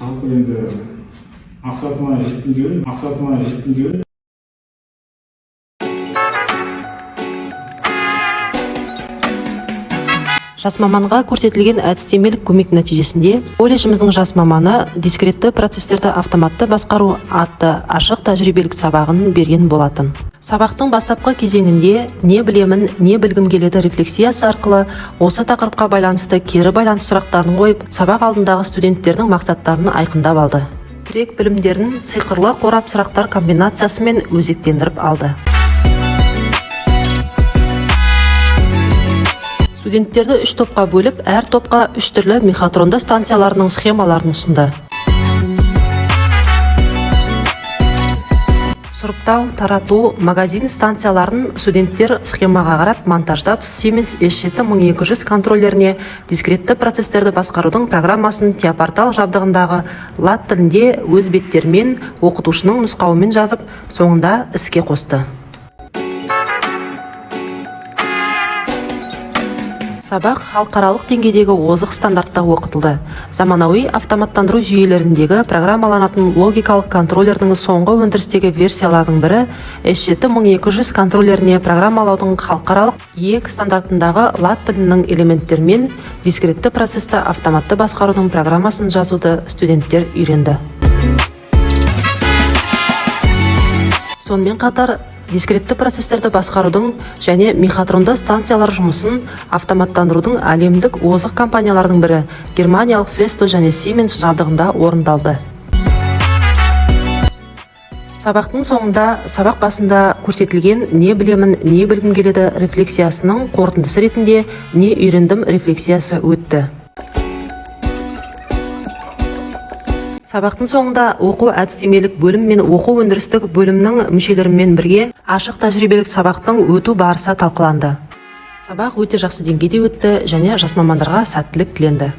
жалпы енді мақсатыма жеткім Жас маманға көрсетілген әдістемелік көмек нәтижесінде колледжіміздің жас маманы дискретті процестерді автоматты басқару атты ашық тәжірибелік сабағын берген болатын. Сабақтың бастапқы кезеңінде не білемін, не білгім келеді рефлексиясы арқылы осы тақырыпқа байланысты кері байланыс сұрақтарын қойып, сабақ алдындағы студенттердің мақсаттарын айқындап алды. Тірек білімдерін сиқырлы қорап сұрақтар комбинациясымен өзектендіріп алды. Студенттерді 3 топқа бөліп, әр топқа 3 түрлі мехатронды станцияларының схемаларын ұсынды. Сұрыптау, тарату, магазин станцияларын студенттер схемаға қарап монтаждап, Siemens S7-1200 контроллеріне дискретті процестерді басқарудың программасын теопортал жабдығындағы лат тілінде өз беттермен оқытушының нұсқауымен жазып, соңында іске қосты. Сабақ халықаралық деңгейдегі озық стандартта оқытылды. Заманауи автоматтандыру жүйелеріндегі программаланатын логикалық контроллердің соңғы өндірістегі версиялардың бірі S7-1200 контроллеріне программалаудың халықаралық ЕК стандартындағы лат тілінің элементтермен дискретті процесті автоматты басқарудың программасын жазуды студенттер үйренді. Сонымен қатар дискретті процестерді басқарудың және мехатронды станциялар жұмысын автоматтандырудың әлемдік озық компаниялардың бірі германиялық Festo және Siemens жабдығында орындалды. Сабақтың соңында, сабақ басында көрсетілген не білемін, не білгім келеді рефлексиясының қорытындысы ретінде не үйрендім рефлексиясы өтті. Сабақтың соңында оқу әдістемелік бөлім мен оқу өндірістік бөлімнің мүшелерімен бірге ашық тәжірибелік сабақтың өту барысы талқыланды. Сабақ өте жақсы деңгейде өтті және жас мамандарға сәттілік тіленді.